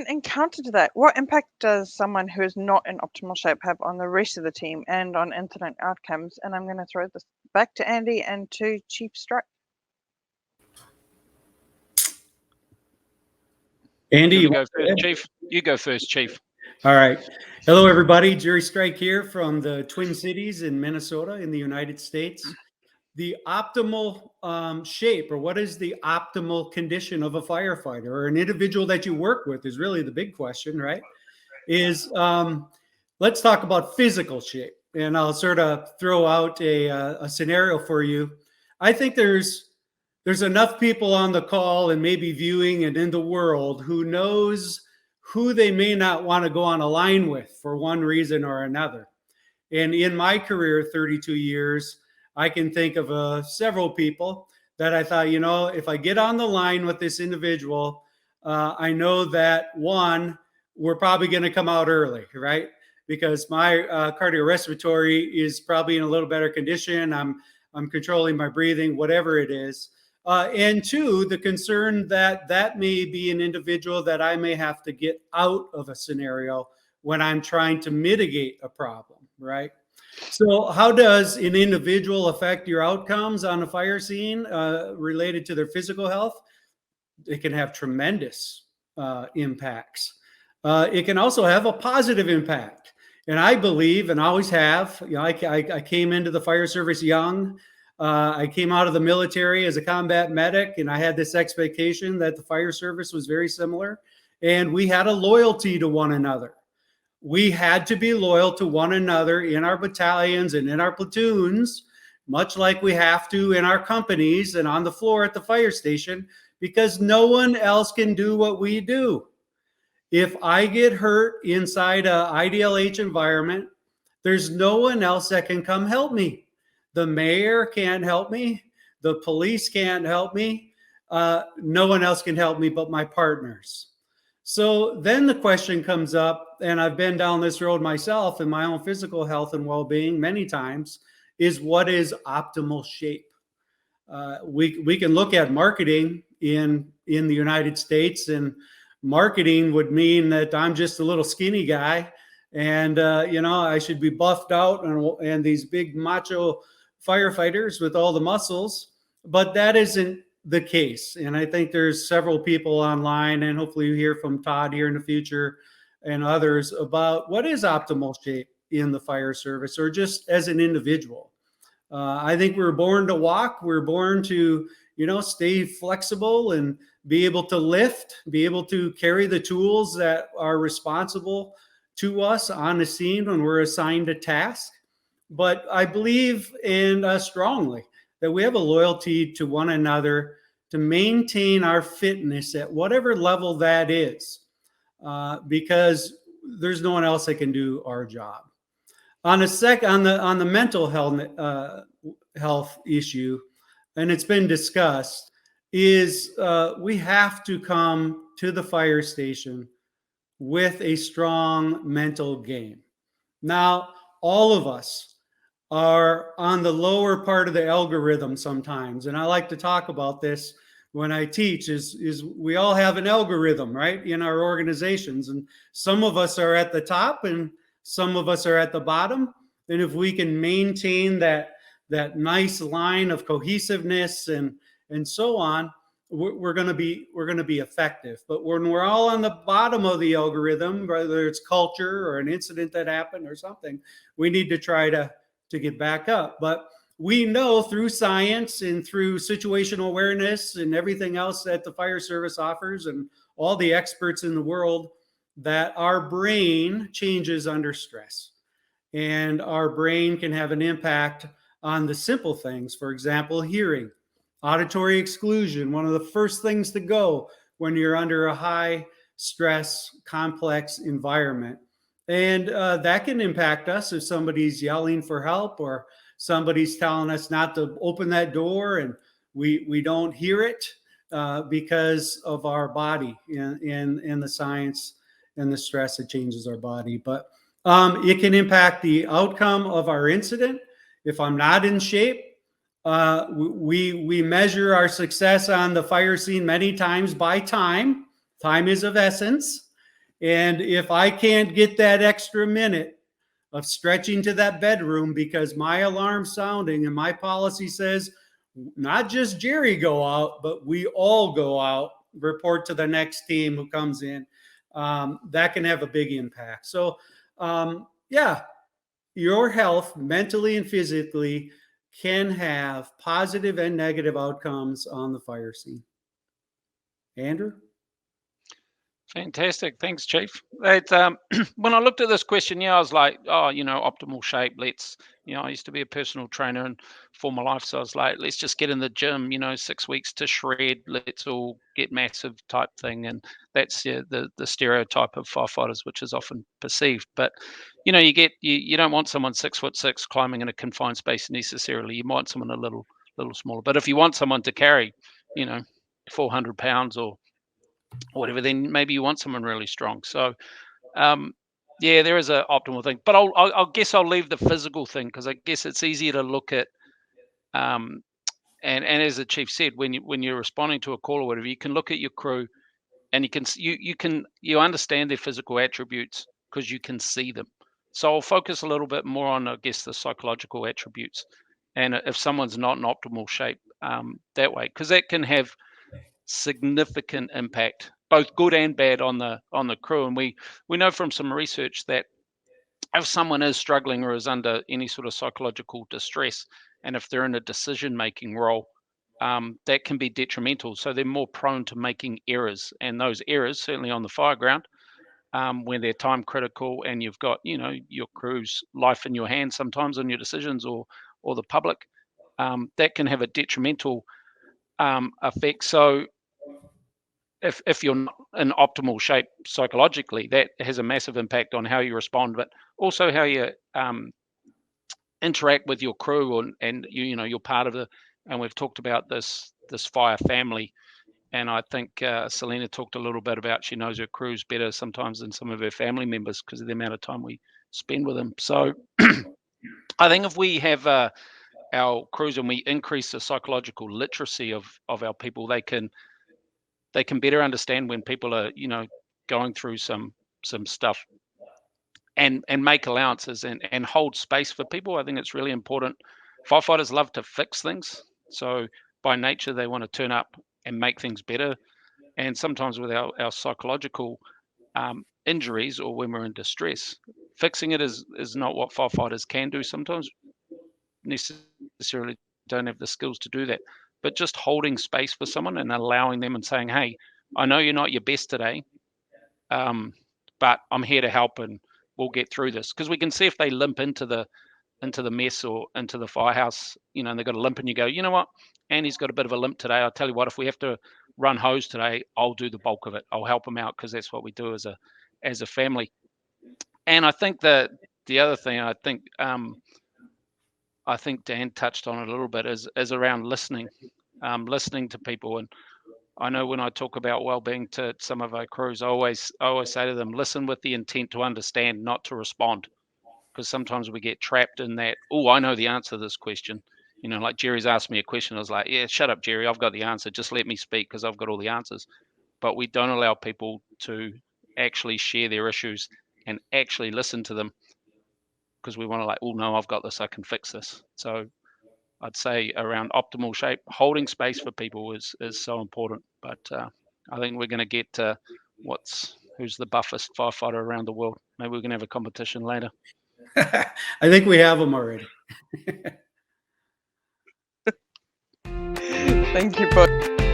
And counter to that, what impact does someone who is not in optimal shape have on the rest of the team and on incident outcomes? And I'm going to throw this back to Andy and to Chief Streich. Andy, you go first, Chief. You go first, Chief. All right. Hello, everybody. Jerry Streich here from the Twin Cities in Minnesota in the United States. The optimal shape, or what is the optimal condition of a firefighter or an individual that you work with, is really the big question, right? Let's talk about physical shape. And I'll sort of throw out a scenario for you. I think there's enough people on the call and maybe viewing and in the world who knows who they may not want to go on a line with for one reason or another. And in my career, 32 years, I can think of several people that I thought, if I get on the line with this individual, I know that one, we're probably going to come out early, right? Because my cardiorespiratory is probably in a little better condition. I'm controlling my breathing, whatever it is. And two, the concern that may be an individual that I may have to get out of a scenario when I'm trying to mitigate a problem, right? So how does an individual affect your outcomes on a fire scene related to their physical health? It can have tremendous impacts. It can also have a positive impact. And I believe, and always have, I came into the fire service young. I came out of the military as a combat medic, and I had this expectation that the fire service was very similar. And we had a loyalty to one another. We had to be loyal to one another in our battalions and in our platoons, much like we have to in our companies and on the floor at the fire station, because no one else can do what we do. If I get hurt inside a IDLH environment, there's no one else that can come help me. The mayor can't help me. The police can't help me. No one else can help me but my partners. So then the question comes up, and I've been down this road myself in my own physical health and well-being many times, is what is optimal shape? We can look at marketing in the United States, and marketing would mean that I'm just a little skinny guy, and I should be buffed out and these big macho firefighters with all the muscles, but that isn't the case. And I think there's several people online, and hopefully you hear from Todd here in the future and others about what is optimal shape in the fire service or just as an individual. I think we're born to walk. We're born to, stay flexible and be able to lift, be able to carry the tools that are responsible to us on the scene when we're assigned a task. But I believe strongly that we have a loyalty to one another to maintain our fitness at whatever level that is, because there's no one else that can do our job. On the mental health issue, and it's been discussed, is we have to come to the fire station with a strong mental game. Now, all of us are on the lower part of the algorithm sometimes. And I like to talk about this when I teach is we all have an algorithm, right, in our organizations. And some of us are at the top and some of us are at the bottom. And if we can maintain that nice line of cohesiveness and so on, we're going to be effective. But when we're all on the bottom of the algorithm, whether it's culture or an incident that happened or something, we need to try to get back up. But we know through science and through situational awareness and everything else that the fire service offers and all the experts in the world that our brain changes under stress. And our brain can have an impact on the simple things. For example, hearing, auditory exclusion, one of the first things to go when you're under a high stress, complex environment. And that can impact us if somebody's yelling for help or somebody's telling us not to open that door and we don't hear it because of our body and the science and the stress that changes our body. But it can impact the outcome of our incident. If I'm not in shape, we measure our success on the fire scene many times by time. Time is of essence. And if I can't get that extra minute of stretching to that bedroom because my alarm's sounding and my policy says not just Jerry go out, but we all go out, report to the next team who comes in, that can have a big impact. So, yeah, your health, mentally and physically, can have positive and negative outcomes on the fire scene. Andrew? Fantastic. Thanks, Chief. When I looked at this question, I was like, oh, optimal shape. I used to be a personal trainer in former life. So I was like, let's just get in the gym, 6 weeks to shred. Let's all get massive type thing. And that's the stereotype of firefighters, which is often perceived. But, you don't want someone 6'6" climbing in a confined space necessarily. You might want someone a little smaller. But if you want someone to carry, 400 pounds or whatever, then maybe you want someone really strong. So there is an optimal thing, but I guess I'll leave the physical thing, because I guess it's easier to look at and as the chief said, when you're responding to a call or whatever, you can look at your crew and you understand their physical attributes because you can see them. So I'll focus a little bit more on, I guess, the psychological attributes, and if someone's not in optimal shape, that way, because that can have significant impact, both good and bad, on the crew. And we know from some research that if someone is struggling or is under any sort of psychological distress, and if they're in a decision-making role, that can be detrimental. So they're more prone to making errors, and those errors, certainly on the fire ground, when they're time critical and you've got your crew's life in your hands sometimes on your decisions, or the public, that can have a detrimental effect. So if you're not in optimal shape psychologically, that has a massive impact on how you respond, but also how you interact with your crew, and you're part of and we've talked about this fire family. And I think Selena talked a little bit about, she knows her crews better sometimes than some of her family members because of the amount of time we spend with them. So I think if we have our crews and we increase the psychological literacy of our people, they can better understand when people are going through some stuff, and make allowances and hold space for people. I think it's really important. Firefighters love to fix things, so by nature they want to turn up and make things better. And sometimes with our psychological injuries, or when we're in distress, fixing it is not what firefighters can do. Sometimes necessarily don't have the skills to do that, but just holding space for someone and allowing them and saying, hey, I know you're not your best today, but I'm here to help and we'll get through this. Because we can see if they limp into the mess or into the firehouse, and they've got a limp, and you go, you know what, Andy's got a bit of a limp today. I'll tell you what, if we have to run hose today, I'll do the bulk of it. I'll help them out, because that's what we do as a family. And I think that the other thing, I think Dan touched on it a little bit, is around listening, listening to people. And I know when I talk about well-being to some of our crews, I always say to them, listen with the intent to understand, not to respond. Because sometimes we get trapped in that, oh, I know the answer to this question. Like Jerry's asked me a question. I was like, yeah, shut up, Jerry. I've got the answer. Just let me speak, because I've got all the answers. But we don't allow people to actually share their issues and actually listen to them, because we want to, like, oh, no, I've got this. I can fix this. So I'd say around optimal shape, holding space for people is so important. But I think we're going to get who's the buffest firefighter around the world. Maybe we can have a competition later. I think we have them already. Thank you both.